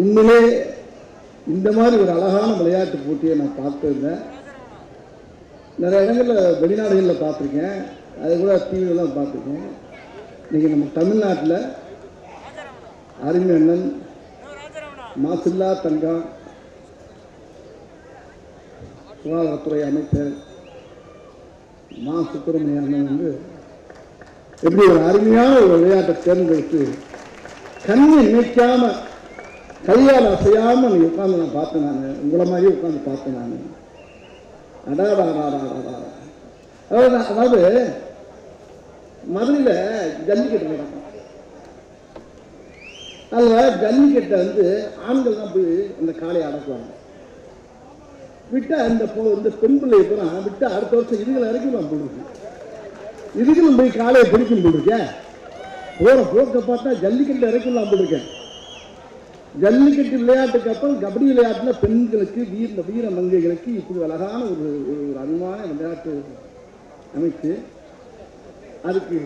உண்மையிலே இந்த மாதிரி ஒரு அழகான விளையாட்டு போட்டியை நான் பார்த்துருந்தேன். நிறைய இடங்களில் வெளிநாடுகளில் பார்த்துருக்கேன், அது கூட டிவிலாம் பார்த்துருக்கேன். இன்றைக்கி நம்ம தமிழ்நாட்டில் அறிஞர் மாசில்லா தங்கம் சுகாதாரத்துறை அமைச்சர் மா சுப்பிரமணிய அண்ணன் வந்து எப்படி ஒரு அருமையான ஒரு விளையாட்டை தேர்ந்தெடுத்து கண்ணை நினைக்காம கையால் அசையாம நீ உட்காந்து நான் பார்த்தேன். நான் உங்களை மாதிரியே உட்காந்து பார்த்தேன். நான் அதாவது மதுரையில் ஜல்லிக்கட்டு நடக்கும். அதில் ஜல்லிக்கட்டை வந்து ஆண்கள் தான் போய் அந்த காளையை அடக்குவாங்க. விட்டால் இந்த பெண் பிள்ளையை பூரா விட்டு அடுத்த வருஷம் இதுகளை இறக்கலாம் போட்டுருக்கு. இதுகளும் போய் காளையை பிடிக்கும் போட்டிருக்கேன். போகிற போக்க பார்த்தா ஜல்லிக்கட்டு இறக்கலாம் போட்டிருக்கேன். ஜல்லிக்கட்டு விளையாட்டுக்கு அப்புறம் கபடி விளையாட்டில் பெண்களுக்கு வீர மங்கைகளுக்கு இப்படி அழகான ஒரு அருமையான விளையாட்டு அமைச்சு அதுக்கு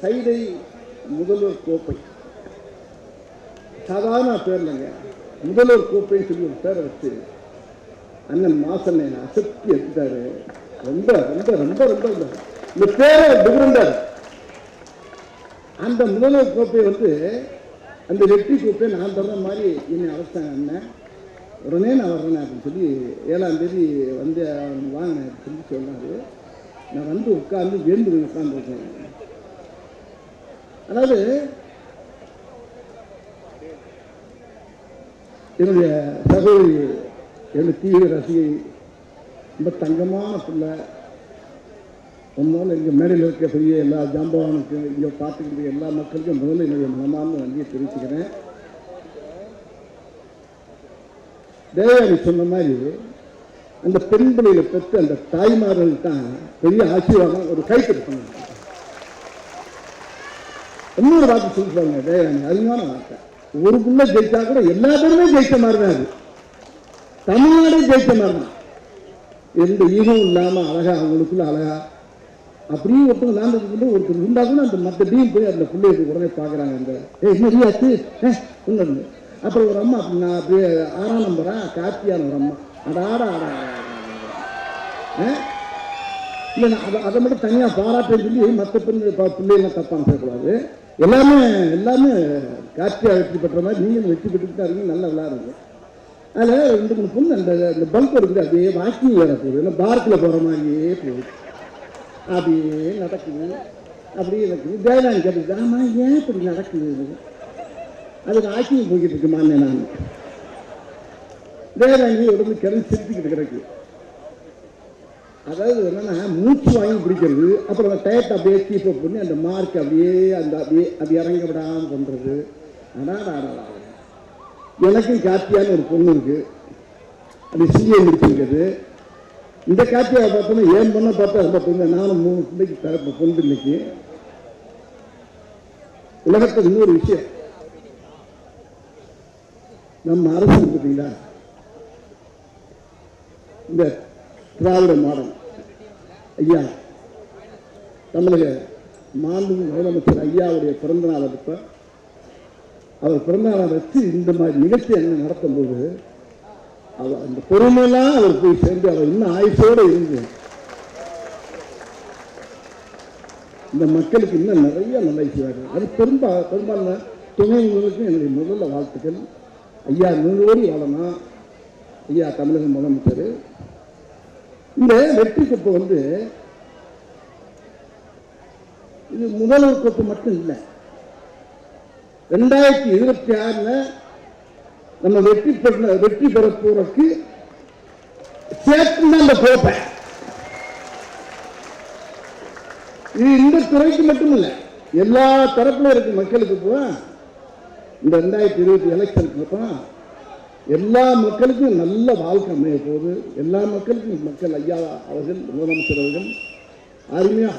சைதை முதல்வர் கோப்பை, சாதாரண பேர் இல்லைங்க, முதல்வர் கோப்பைன்னு சொல்லி ஒரு பேரை வச்சு அண்ணன் மாசனை அசக்தி எடுத்துட்டாரு. ரொம்ப ரொம்ப ரொம்ப ரொம்ப இந்த பேரை டிஃபரெண்டா. அந்த முதல்வர் கோப்பையை வந்து அந்த வெற்றி கோப்பை நான் தர்ற மாதிரி என்னை அரசாங்க அண்ணன், உடனே நான் வர்றேன் அப்படின்னு சொல்லி 7ஆம் தேதி வந்து வாங்கினேன் சொல்லி சொன்னார். நான் வந்து உட்காந்து வேண்டு உட்காந்துருக்கேன். அதாவது என்னுடைய சகோதரி, என்னுடைய தீவிர ரசிகை, ரொம்ப தங்கமான பிள்ளை. முதல்ல இங்கே மேடையில் இருக்கக்கூடிய எல்லா ஜாம்பவானுக்கு இங்கே பார்த்துக்கிட்டு எல்லா மக்களுக்கும் முதல்ல என்னுடைய மனமார்ந்த நன்றியை தெரிவிச்சுக்கிறேன். தேவயானி சொன்ன மாதிரி அந்த பெண் பிள்ளைகளை பெற்று அந்த தாய்மார்கள் தான் பெரிய ஆசீர்வாதம். ஒரு கைத்தறி சொன்னாங்க. இன்னொரு வார்த்தை சொல்லிப்பாங்க தேவயானி, அருமையான வார்த்தை. ஒரு புள்ள ஜெயிச்சா கூட எல்லா பேருமே ஜெயிச்ச மாதிரி தான். அது தமிழ்நாடே ஜெயிச்ச மாதிரி தான். எந்த ஈகம் இல்லாமல் அழகா அவங்களுக்குள்ள அழகா அப்படியே ஒருத்தவங்க நான்கு ஒருத்தர் இருந்தாலும் அந்த மற்ற டீம் போய் அந்த பிள்ளைக்கு உடனே பார்க்குறாங்க. அந்த என்னடியாச்சு ஒன்று. அப்புறம் ஒரு அம்மா நான் அப்படியே 6ஆம் நம்பரா கார்த்தியான ஒரு அம்மா அடாடா இல்லை, நான் அதை மட்டும் தனியாக பாராட்டுன்னு சொல்லி மற்ற பிள்ளைலாம் தப்பான செய்யக்கூடாது. எல்லாமே கார்த்தியா வெற்றி பெற்ற மாதிரி நீங்களும் வெற்றி பெற்றுக்கிட்டு தான் இருக்கீங்க, நல்லா விளையாடுங்க. அதில் 2-3 பொண்ணு அந்த பல்ப் இருக்குது, அப்படியே வாக்கிங் வேற போகுது, ஏன்னா பார்க்கில் போகிற மாதிரியே போகுது, அப்படியே நடக்குது. அப்படியே நடக்குது. தேவயானி கேட்டுக்கிட்டு ஆமாம் ஏன் இப்படி நடக்குது, அதுக்கு வாக்கிங் போய்கிட்டு இருக்குமான்னு நான் தேவயானி உடம்பு கிளம்பி சிரிச்சுக்கிட்டு கிடக்கு. அதாவது என்னன்னா மூச்சு வாங்கி பிடிக்கிறது, அப்புறம் அந்த டயத்தை அப்படியே கீப்பப் பண்ணி அந்த மார்க் அப்படியே அது இறங்க விடாமல் பண்ணுறது. ஆனால் எனக்கும் கார்த்தியான ஒரு பொண்ணு இருக்கு, அது சிஏ முடிச்சிருக்குது. இந்த கார்த்தியாவை பார்த்தோன்னா ஏன் பொண்ணை பார்த்தா ரொம்ப பொண்ணு. நானும் 3 பிள்ளைக்கு தரப்ப பொண்ணு பிள்ளைக்கு. உலகத்தில் இன்னொரு விஷயம், நம்ம அரசு பார்த்தீங்களா, இந்த திராவிட மாடல் ஐயா தமிழக மாண்பு முதலமைச்சர் ஐயாவுடைய பிறந்தநாள் அப்ப அவர் பிறந்தநாளை வச்சு இந்த மாதிரி நிகழ்ச்சி என்ன நடத்தும் போது அந்த பொறுமையெல்லாம் அவர் போய் சேர்ந்து அவர் இன்னும் ஆயுசோடு இருந்து இந்த மக்களுக்கு இன்னும் நிறைய நல்ல செய்வார். அது பெரும்பாலான துணை முதலுக்கும் என்னுடைய முதல்ல வாழ்த்துக்கள். ஐயா 100 கோடி வாழணும். ஐயா தமிழக முதலமைச்சர் இந்த வெற்றி கோப்பை வந்து இது முதல்வர் கோப்பை மட்டும் இல்லை, 2026 நம்ம வெற்றி பெற போறதுக்கு சேர்த்து அந்த கோப்பை. இது இந்த துறைக்கு மட்டும் இல்லை, எல்லா தரப்புல இருக்கு மக்களுக்கு. இப்போ இந்த 2020 எலெக்ஷனுக்கு அப்புறம் எல்லா மக்களுக்கும் நல்ல வாழ்க்கை அமைய போகுது. எல்லா மக்களுக்கும் மக்கள் ஐயா அவர்கள் முதலமைச்சர் அவர்கள் அருமையா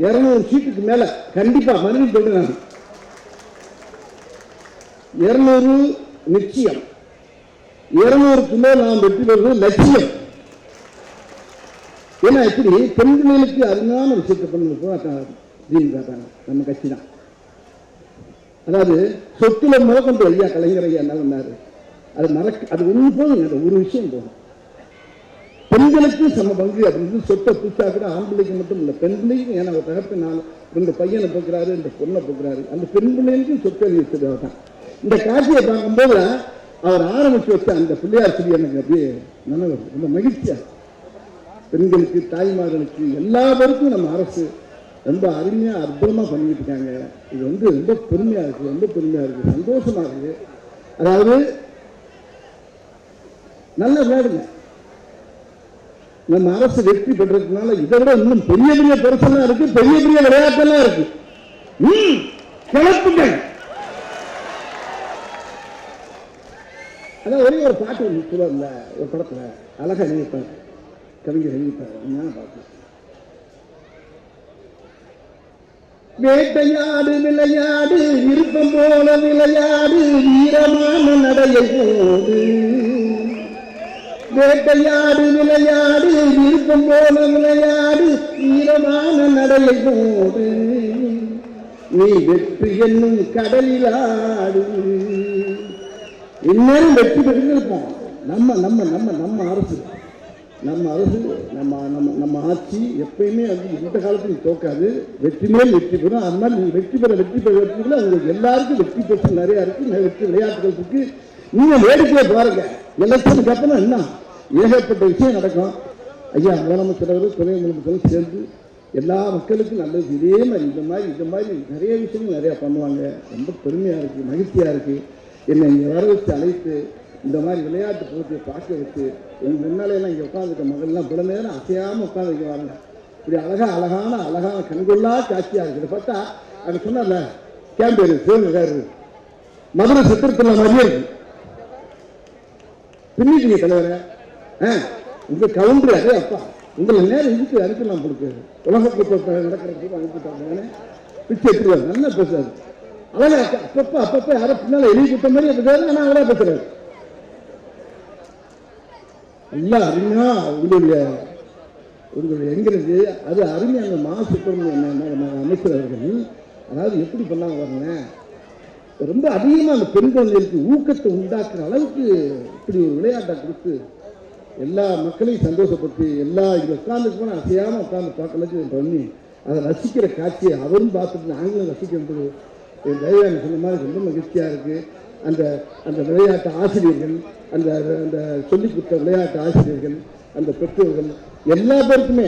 200 சீட்டுக்கு மேல கண்டிப்பா மறுபடியும் சொல்றேன், 200 நிச்சயம், 200க்கு மேல் நாம் வெற்றி பெறுவது லட்சியம். ஏன்னா இப்படி பெண்களுக்கு அருமையான விஷயத்தை பண்ண திமுக நம்ம கட்சி தான். அதாவது சொத்துல முதற்கொண்டு ஐயா கலைஞர் ஐயா என்ன பண்ணாரு, அது ஒன்று போதும், அந்த ஒரு விஷயம் போதும். பெண்களுக்கு சம பங்கு அப்படின்னு சொத்தை பூச்சா கூட ஆண்களுக்கு மட்டும் இல்லை, பெண் பிள்ளைக்கும். ஏன்னா அவர் தகப்ப 2 பையனை போக்குறாரு, 2 பொண்ணை போக்குறாரு, அந்த பெண் பிள்ளைகளுக்கும் சொத்து எழுதி வச்சது தான். இந்த காட்சியை பார்க்கும்போது அவர் ஆரம்பிச்சு வச்ச அந்த பிள்ளையார் சொல்லி எனக்கு அப்படியே நினைவு, ரொம்ப மகிழ்ச்சியா. பெண்களுக்கு, தாய்மார்களுக்கு, எல்லாருக்கும் நம்ம அரசு ரொம்ப அருமையா அற்புதமா பண்ணிட்டு இருக்காங்க. இது ரொம்ப பெருமையா இருக்கு, ரொம்ப பெருமையா இருக்கு, சந்தோஷமா இருக்கு. அதாவது நல்ல விளையாடுங்க. நம்ம அரசு வெற்றி பெற்றதுனால இதை விட இன்னும் பெரிய பெரிய பரிசெல்லாம் இருக்கு, பெரிய பெரிய விளையாட்டெல்லாம் இருக்கு. கிளப்புகள். அதான் ஒரே ஒரு பாட்டு சொல்லுவாங்கல்ல, ஒரு படத்துல அழகா எழுதிப்பார், கவிஞர் எழுதிப்பார், பார்க்கலாம். வேட்டையாடு விளையாடு விருப்பம் போல விளையாடு வீரமான நடையை போடு. வேட்டையாடு விளையாடு விருப்பம் போல விளையாடு வீரமான நடையை போடு. நீ வெற்றி என்னும் கடலில் ஆடு. இன்னும் வெற்றி பெற்றிருப்போம். நம்ம நம்ம நம்ம நம்ம அரசு நம்ம அரசு நம்ம நம்ம நம்ம ஆட்சி எப்பயுமே இந்த காலத்தில் தோக்காது, வெற்றி மேல் வெற்றி பெறும். அது மாதிரி நீங்கள் வெற்றி பெறக்குள்ள உங்களுக்கு எல்லாருக்கும் வெற்றி பெற்று நிறையா இருக்குது, வெற்றி விளையாட்டுகள் இருக்கு. நீங்கள் வேடிக்கையை பாருங்க. எலெக்ஷனுக்கு அப்புறம் என்ன ஏகப்பட்ட விஷயம் நடக்கும். ஐயா முதலமைச்சர், துணை முதலமைச்சரும் சேர்ந்து எல்லா மக்களுக்கும் நல்லது. இதே மாதிரி இந்த மாதிரி நிறைய விஷயங்கள் நிறையா பண்ணுவாங்க. ரொம்ப பெருமையாக இருக்குது, மகிழ்ச்சியாக இருக்குது. என்னை இங்கே வர வச்சு அழைத்து இந்த மாதிரி விளையாட்டு போட்டியை பார்க்க வச்சு எங்கள் முன்னாலையெல்லாம் இங்கே உட்காந்துருக்க மகள்லாம் பல நேரம் அசையாமல் உட்காந்து வைக்க வராங்க. இப்படி அழகான கண்கொள்ளா காட்சியாக இருக்குது. இதை பார்த்தா அது சொன்னார்ல கேம்பேரு சிவகாரு மதுரை சித்திரத்தில் மாதிரியே இருக்கு. பின்னிட்டீங்க தலைவரை, உங்கள் கவுண்டர் அதே அப்பா உங்களை நேரம் இதுக்கு அனுப்பலாம் கொடுக்குறது. உலகத்தை நடக்கிறதுக்கு அனுப்பிட்டாங்க. பிச்சை எடுத்துருவாங்க, நல்லா பேசுறாரு. அழகா அப்பப்ப யாரோ பின்னால எழுதி கொடுத்த மாதிரி பேசுறாரு. ஆனால் அழகா பேசுறாரு. நல்லா அருமையா உங்களுடைய எங்கிறது அது அருமையான மா சுப்பிரமணியன் அமைச்சர் அவர்கள் அதாவது எப்படி பண்ணாங்க பாருங்க. ரொம்ப அதிகமாக அந்த பெண் குழந்தைகளுக்கு ஊக்கத்தை உண்டாக்குற அளவுக்கு இப்படி ஒரு விளையாட்டை கொடுத்து எல்லா மக்களையும் சந்தோஷப்படுத்தி எல்லா இங்கே உட்காந்துக்கு போனால் அசையாமல் உட்காந்து பார்க்கலக்கு பண்ணி அதை ரசிக்கிற காட்சியை அவரும் பார்த்துட்டு நாங்களும் ரசிக்கிறது தயவான சொன்ன மாதிரி ரொம்ப மகிழ்ச்சியாக இருக்குது. அந்த அந்த விளையாட்டு ஆசிரியர்கள், அந்த அந்த சொல்லிக் கொடுத்த விளையாட்டு ஆசிரியர்கள், அந்த பெற்றோர்கள் எல்லா பேருக்குமே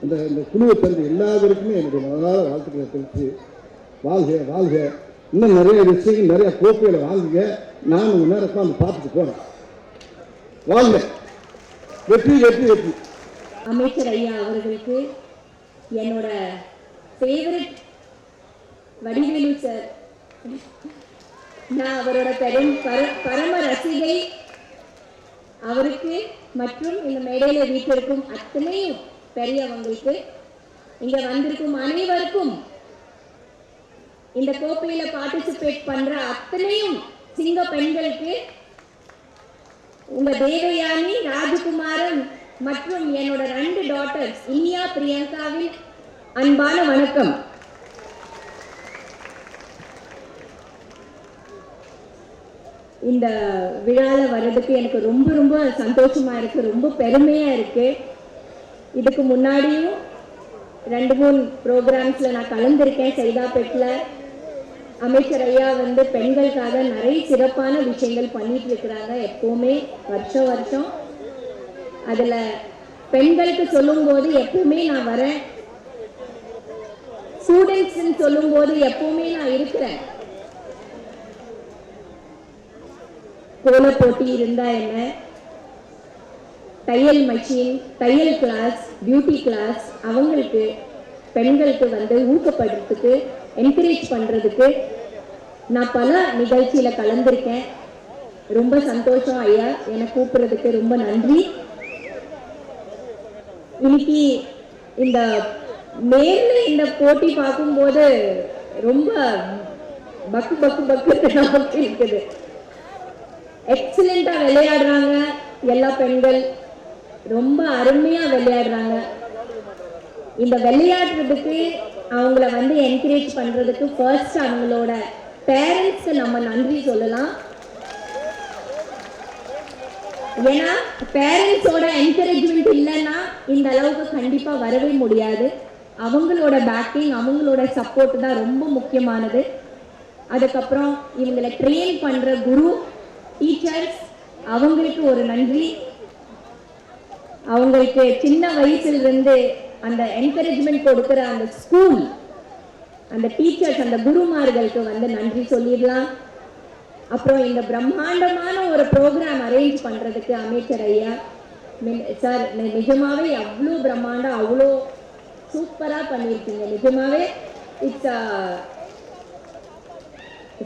அந்த அந்த குழுவை சேர்ந்த எல்லா பேருக்குமே என்னுடைய மனதார வாழ்த்துக்களை தெரிவித்து வாழ்க. இன்னும் நிறைய விஷயங்கள் நிறைய கோப்பைகளை வாங்குங்க. நான் உங்கள் நேரம் உட்காந்து பார்த்துட்டு போகிறேன். வாழ்க. வெற்றி வெற்றி வெற்றி. அமைச்சர் ஐயா அவர்களுக்கு என்னோட ஃபேவரட் வடிவேலு சார், நான் அவரோட பரம ரசிகை. அவருக்கு மற்றும் இந்த மேடையில வீட்டிற்கும் அத்தனை பெரியவங்களுக்கு, இங்க வந்திருக்கும் அனைவருக்கும், இந்த கோப்பையில பார்ட்டிசிபேட் பண்ற அத்தனையும் சிங்க பெண்களுக்கு, உங்க தேவயானி, ராஜகுமாரன் மற்றும் என்னோட 2 டாட்டர்ஸ் இனியா, பிரியங்காவின் அன்பான வணக்கம். இந்த விழாவில் வர்றதுக்கு எனக்கு ரொம்ப ரொம்ப சந்தோஷமா இருக்கு, ரொம்ப பெருமையா இருக்கு. இதுக்கு முன்னாடியும் 2-3 ப்ரோக்ராம்ஸ்ல நான் கலந்துருக்கேன். சைதாப்பேட்டில் அமைச்சர் ஐயா பெண்களுக்காக நிறைய சிறப்பான விஷயங்கள் பண்ணிட்டு இருக்கிறாங்க எப்பவுமே, வருஷம். அதுல பெண்களுக்கு சொல்லும் போது எப்பவுமே நான் வரேன், ஸ்டூடெண்ட்ஸ் சொல்லும் போது எப்பவுமே நான் இருக்கிறேன். கோல போட்டி இருந்தா என்ன, தையல் மெஷின், தையல் கிளாஸ், பியூட்டி கிளாஸ், அவங்களுக்கு பெண்களுக்கு ஊக்கப்படுறதுக்கு, என்கரேஜ் பண்றதுக்கு நான் பல நிகழ்ச்சியில கலந்திருக்கேன். ரொம்ப சந்தோஷம் ஐயா, என்னை கூப்பிடுறதுக்கு ரொம்ப நன்றி. இன்னைக்கு இந்த நேர்ல இந்த போட்டி பார்க்கும்போது ரொம்ப பக்கு நமக்கு இருக்குது. எக்ஸலண்டா விளையாடுறாங்க எல்லா பெண்கள், ரொம்ப அருமையா விளையாடுறாங்க. இந்த விளையாடுறதுக்கு அவங்கள என்கரேஜ் பண்றதுக்கு ஃபர்ஸ்ட் அவங்களோட பேரண்ட்ஸ்க்கு நம்ம நன்றி சொல்லலாம். ஏன்னா பேரண்ட்ஸோட என்கரேஜ்மெண்ட் இல்லைன்னா இந்த அளவுக்கு கண்டிப்பா வரவே முடியாது. அவங்களோட பேக்கிங், அவங்களோட சப்போர்ட் தான் ரொம்ப முக்கியமானது. அதுக்கப்புறம் இவங்களை ட்ரெயின் பண்ற குரு, டீச்சர்ஸ், அவங்களுக்கு ஒரு நன்றி. அவங்களுக்கு சின்ன வயசுல இருந்து அந்த என்கரேஜ்மெண்ட் கொடுக்கிற அந்த ஸ்கூல், அந்த டீச்சர்ஸ், அந்த குருமார்களுக்கு வந்து நன்றி சொல்லிடலாம். அப்புறம் இந்த பிரம்மாண்டமான ஒரு ப்ரோக்ராம் அரேஞ்ச் பண்றதுக்கு அமைச்சர் ஐயா சார், நிஜமாவே அவ்வளோ பிரம்மாண்டம், அவ்வளோ சூப்பரா பண்ணியிருக்கீங்க. நிஜமாவே it's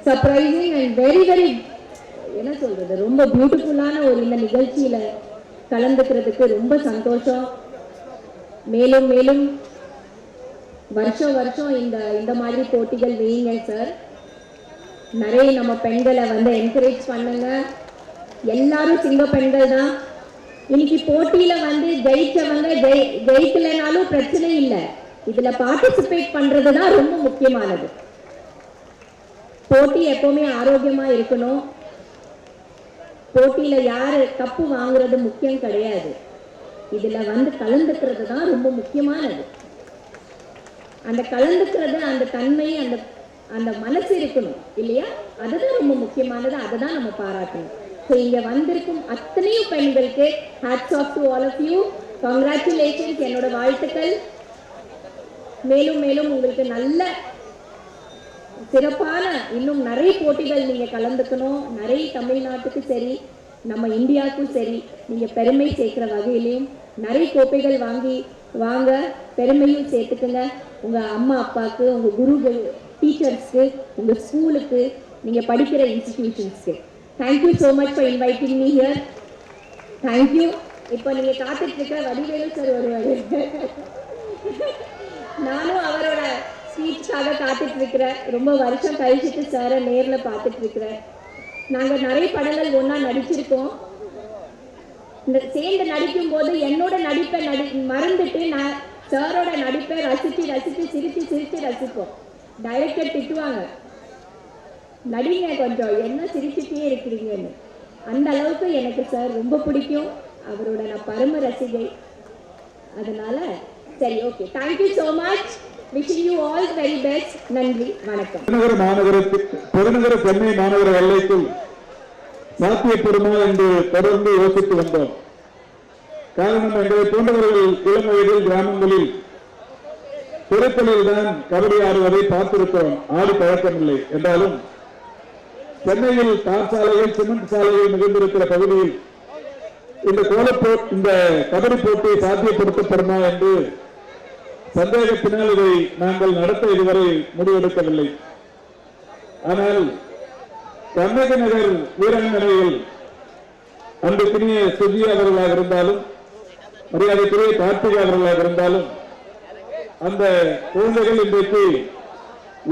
surprising and very very என்ன சொல்றது, ரொம்ப பியூட்டிஃபுல்லான ஒரு இந்த நிகழ்ச்சியில கலந்துக்கிறதுக்கு ரொம்ப சந்தோஷம். மேலும் மேலும் வருஷம் வருஷம் இந்த மாதிரி போட்டிகள் வைங்க சார். நிறைய நம்ம பெண்களை வந்து என்கரேஜ் பண்ணுங்க. எல்லாரும் சிங்க பெண்கள் தான். இன்னைக்கு போட்டியில வந்து ஜெயிச்சவங்க ஜெயிக்கலைனாலும் பிரச்சனை இல்லை. இதுல பார்ட்டிசிபேட் பண்றதுதான் ரொம்ப முக்கியமானது. போட்டி எப்பவுமே ஆரோக்கியமா இருக்கணும். போட்டியில யாரு கப்பு வாங்குறது முக்கியம் கிடையாது. இதுல வந்து கலந்துக்கிறது தான் ரொம்ப முக்கியமானது. அந்த கலந்துக்கிறது, அந்த தன்மை, அந்த அந்த மனசு இருக்கணும் இல்லையா? அதுதான் ரொம்ப முக்கியமானது. அதை தான் நம்ம பாராட்டணும். ஸோ இங்க வந்திருக்கும் அத்தனையும் பெண்களுக்கு hats off to all of you. Congratulations, என்னோட வாழ்த்துக்கள். மேலும் மேலும் உங்களுக்கு நல்ல சிறப்பான இன்னும் நிறைய போட்டிகள் நீங்க கலந்துக்கணும். நிறைய தமிழ்நாட்டுக்கு சரி, நம்ம இந்தியாவுக்கும் சரி, நீங்க பெருமை சேர்க்கிற வகையிலையும் நிறைய கோப்பைகள் வாங்க பெருமையும் சேர்த்துக்குங்க. உங்க அம்மா அப்பாவுக்கு, உங்க குருகள், டீச்சர்ஸ்க்கு, உங்க ஸ்கூலுக்கு, நீங்க படிக்கிற இன்ஸ்டிடியூஷன்ஸ்க்கு. Thank you so much for inviting me here. Thank you. இப்போ நீங்க காத்துட்டு இருக்கிற வடிவேலு சார் வருவாரு. நானும் அவரோட ஸ்பீச்சாக காத்துட்டு இருக்கிறேன். ரொம்ப வருஷம் கழிச்சுட்டு சாரை நேர்ல பார்த்துட்டு இருக்கிறேன். நாங்க நிறைய படங்கள் ஒன்னா நடிச்சிருக்கோம். இந்த சேர்ந்து நடிக்கும் போது என்னோட நடிப்பை மறந்துட்டு நான் சாரோட நடிப்பை ரசிச்சு ரசிச்சு சிரிச்சு சிரிச்சு ரசிப்போம். டைரக்டர் திட்டுவாங்க, நடிங்க கொஞ்சம், என்ன சிரிச்சுட்டே இருக்கிறீங்கன்னு. அந்த அளவுக்கு எனக்கு சார் ரொம்ப பிடிக்கும். அவரோட நான் பரம ரசிகை. அதனால சரி, okay, thank you so much. Wishing you all the very best. நன்றி, வணக்கம். பெருநகர சென்னை மாநகர எல்லைக்குள் சாத்தியப்படுமா என்று தொடர்ந்து யோசித்து வந்தோம். காரணம், எங்களை போன்றவர்கள் இளம் வயதில் கிராமங்களில் திரைப்பலில் தான் கபடி ஆடுவதை பார்த்திருக்கிறோம். ஆடி பழக்கமில்லை என்றாலும் சென்னையில் தார் சாலைகள், சிமெண்ட் சாலைகள் மிகுந்திருக்கிற பகுதியில் இந்த கபடி போட்டி சாத்தியப்படுத்தப்படுமா என்று சந்தேகத்தினால் இதை நாங்கள் நடத்த இதுவரை முடிவெடுக்கவில்லை. ஆனால் கண்ணகி நகர் வீராங்கனைகள், அன்புக்குரிய சுஜி அவர்களாக இருந்தாலும், மரியாதைக்குரிய கார்த்திகா அவர்களாக இருந்தாலும், அந்த குழந்தைகள் இன்றைக்கு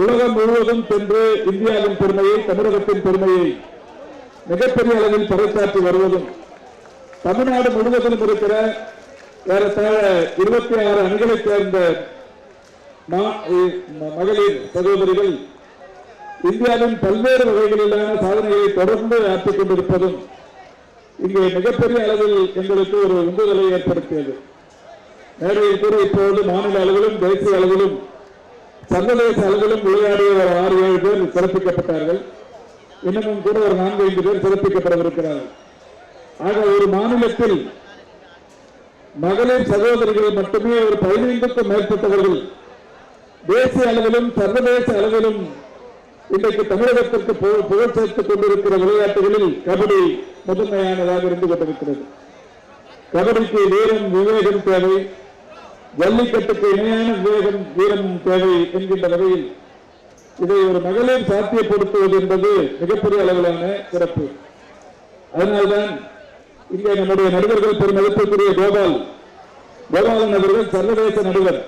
உலகம் முழுவதும் சென்று இந்தியாவின் பெருமையை, தமிழகத்தின் பெருமையை மிகப்பெரிய அளவில் பறைசாற்றி வருவதும், தமிழ்நாடு முழுவதிலும் இருக்கிற ஏறத்தாழ 26 அணிகளைச் சேர்ந்த மகளிர் சகோதரிகள் இந்தியாவின் பல்வேறு வகைகளிலான சாதனைகளை தொடர்ந்து ஆற்றிக் கொண்டிருப்பதும் இங்கே மிகப்பெரிய அளவில் எங்களுக்கு ஒரு உந்துதலை ஏற்படுத்தியது. நேரையில் கூட இப்போது மாநில அளவிலும், தேசிய அளவிலும், சர்வதேச அளவிலும் விளையாடிய ஒரு 6-7 பேர் சிறப்பிக்கப்பட்டார்கள். இன்னமும் கூட ஒரு 4-5 பேர் சிறப்பிக்கப்படவிருக்கிறார்கள். ஆக ஒரு மாநிலத்தில் மகளிர் சகோதரிகள் மட்டுமே ஒரு 15க்கும் மேற்பட்டவர்கள் தேசிய அளவிலும் சர்வதேச அளவிலும் இன்றைக்கு தமிழகத்திற்கு புகழ் சேர்த்துக் கொண்டிருக்கிற விளையாட்டுகளில் கபடி முதன்மையானதாக இருந்து கொண்டிருக்கிறது. கபடிக்கு வீரம், விவேகம் தேவை. ஜல்லிக்கட்டுக்கு இணையான வீரம் தேவை என்கின்ற வகையில் இதை ஒரு மகளிர் சாத்தியப்படுத்துவது என்பது மிகப்பெரிய அளவிலான சிறப்பு. அதனால்தான் இங்கே நம்முடைய நடிகர்கள் பெருமதிப்புக்குரிய கோபாலன் அவர்கள் சர்வதேச நடிகர்.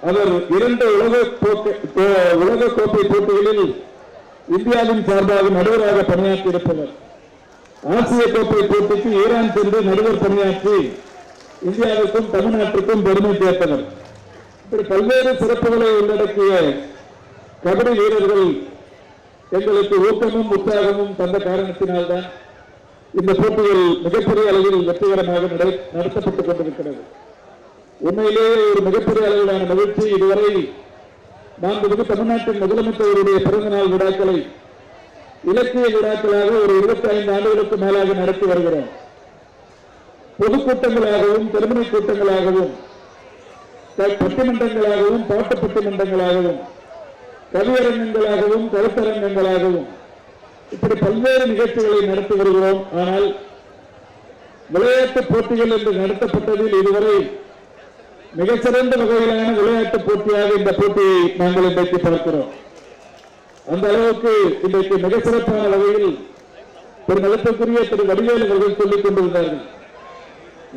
அவர் 2 உலக கோப்பை போட்டிகளில் இந்தியாவின் சார்பாக நடுவராக பணியாற்றியிருப்பவர். ஆசிய கோப்பை போட்டிக்கு ஈரான் சென்று நடுவர் பணியாற்றி இந்தியாவுக்கும் தமிழ்நாட்டுக்கும் பெருமை சேர்த்தவர். இப்படி பல்வேறு சிறப்புகளை உள்ளடக்கிய கபடி வீரர்கள் எங்களுக்கு ஊக்கமும் உற்சாகமும் தந்த காரணத்தினால்தான் இந்த போட்டிகள் மிகப்பெரிய அளவில் வெற்றிகரமாக நடத்தப்பட்டுக் கொண்டிருக்கிறது. உண்மையிலேயே ஒரு மிகப்பெரிய அளவிலான மகிழ்ச்சி. இதுவரை மாண்புமிகு தமிழ்நாட்டின் முதலமைச்சருடைய பிறந்தநாள் விழாக்களை இலக்கிய விழாக்களாக ஒரு 25 ஆண்டுகளுக்கு மேலாக நடத்தி வருகிறோம். பொதுக்கூட்டங்களாகவும் திருமண கூட்டங்களாகவும் பட்டிமன்றங்களாகவும் பாட்டு பட்டிமன்றங்களாகவும் கவியரங்கங்களாகவும் கருத்தரங்கங்களாகவும் இப்படி பல்வேறு நிகழ்ச்சிகளை நடத்தி வருகிறோம். ஆனால் விளையாட்டு போட்டிகள் என்று நடத்தப்பட்டதில் இதுவரை மிகச்சிறந்த வகையிலான விளையாட்டு போட்டியாக இந்த போட்டியை நாங்கள் இன்றைக்கு பார்க்கிறோம். அந்த அளவுக்கு இன்றைக்கு மிக சிறப்பான வகையில் ஒரு மதிப்புக்குரிய திரு வடிவேலு அவர்கள் சொல்லிக் கொண்டிருந்தார்கள்.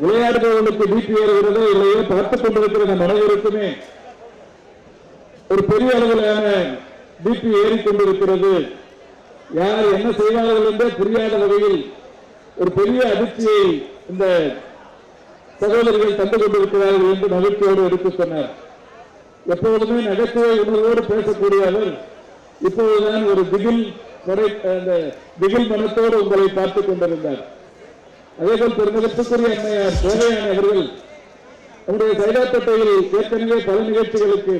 விளையாடுபவர்களுக்கு பிபி ஏறுகிறதோ இல்லையோ பார்த்துக் கொண்டிருக்கிற நம் அனைவருக்குமே ஒரு பெரிய அளவிலான பிபி ஏறிக்கொண்டிருக்கிறது. யார் என்ன செய்வார்கள் என்றே புரியாத வகையில் ஒரு பெரிய அதிர்ச்சியை இந்த சகோதரிகள் தந்து கொண்டிருக்கிறார்கள் என்று மகிழ்ச்சியோடு எடுத்துச் சொன்னார். எப்போதுமே நகைச்சுவை உணர்வோடு பேசக்கூடிய அவர் இப்போதுதான் ஒரு திகில் மனத்தோடு உங்களை பார்த்துக் கொண்டிருந்தார். அதேபோல் பெருமதிப்புக்குரிய அம்மையார் கோதையான் அவர்கள் நம்முடைய சைதாப்பேட்டையில் ஏற்கனவே பல நிகழ்ச்சிகளுக்கு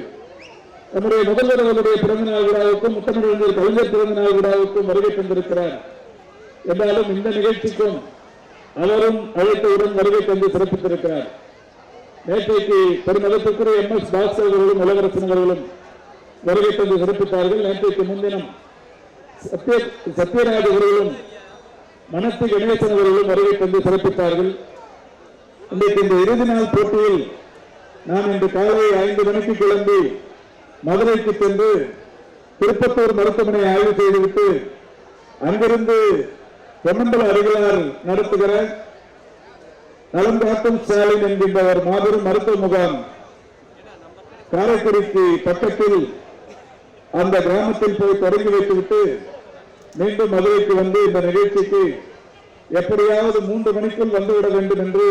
நம்முடைய முதல்வர் அவருடைய பிறந்தநாள் விழாவுக்கும் முத்தமிழ் கலைஞர் பிறந்தநாள் விழாவுக்கும் வருகை தந்திருக்கிறார். என்றாலும் இந்த நிகழ்ச்சிக்கும் அவரும் அழைத்தவுடன் வருகை தந்து சிறப்பித்திருக்கிறார். நேற்றைக்கு பெருமதிப்புக்குரிய MS பாஸ்கர் அவர்களும் இளவரசன் அவர்களும் வருகை தந்து சிறப்பித்தார்கள். நேற்றைக்கு முன்தினம் சத்யராஜ் அவர்களும் மனத்து கணேசன் அவர்களும் வருகை தந்து சிறப்பித்தார்கள். இன்றைக்கு இந்த இறுதி நாள் போட்டியில் நான் இன்று காலை 5 மணிக்கு கிளம்பி மதுரைக்கு சென்று திருப்பத்தூர் மருத்துவமனை ஆய்வு செய்துவிட்டு அங்கிருந்து பொன்னம்பல அருகிலார் நடத்துகிற நலம் காக்கும் ஸ்டாலின் என்கின்ற ஒரு மாபெரும் மருத்துவ முகாம் காரைக்குடிக்கு பக்கத்தில் அந்த கிராமத்தில் போய் தொடங்கி வைத்துவிட்டு மீண்டும் மதுரைக்கு வந்து இந்த நிகழ்ச்சிக்கு எப்படியாவது 3 மணிக்குள் வந்துவிட வேண்டும் என்று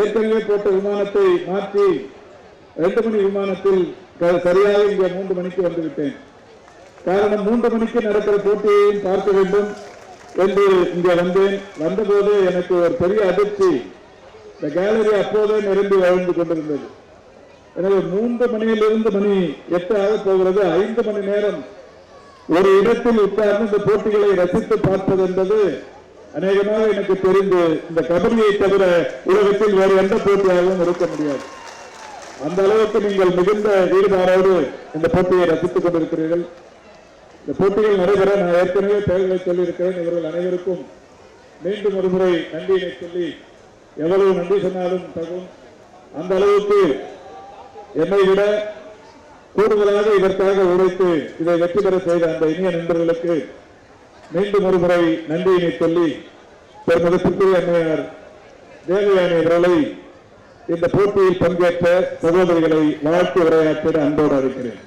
ஏற்கனவே போட்ட விமானத்தை மாற்றி 2 மணி விமானத்தில் சரியாக இங்கே 3 மணிக்கு வந்துவிட்டேன். காரணம் 3 மணிக்கு நடக்கிற போட்டியையும் பார்க்க வேண்டும் என்று இங்கே வந்தேன். வந்தபோது எனக்கு ஒரு பெரிய அதிர்ச்சி. இந்த கேலரி அப்போதே நிரம்பி வாழ்ந்து கொண்டிருந்தது. எனவே 3 மணியிலிருந்து மணி 8 ஆக போகிறது. 5 மணி நேரம் ஒரு இடத்தில் உட்கார்ந்து இந்த போட்டிகளை ரசித்து பார்ப்பது என்பது அநேகமாக எனக்கு தெரிந்து இந்த கபடியை தவிர உலகத்தில் வேறு எந்த போட்டியாகவும் இருக்க முடியாது. அந்த அளவுக்கு நீங்கள் மிகுந்த ஈடுபாடோடு இந்த போட்டியை ரசித்துக் கொண்டிருக்கிறீர்கள். இந்த போட்டிகள் நடைபெற நான் ஏற்கனவே பெயர்களை சொல்லியிருக்கிறேன். இவர்கள் அனைவருக்கும் மீண்டும் ஒருமுறை நன்றியினை சொல்லி எவ்வளவு நன்றி சொன்னாலும் தகும். அந்த அளவுக்கு என்னை விட கூடுதலாக இதற்காக உழைத்து இதை வெற்றி பெற செய்த அந்த இனிய நண்பர்களுக்கு மீண்டும் ஒருமுறை நன்றியினை சொல்லி பெருமதிப்புக்குரிய அம்மையார் தேவயானி அவர்களை இந்த போட்டியில் பங்கேற்ற சகோதரிகளை வாழ்த்து உரையாற்ற அன்போடு அழைக்கிறேன்.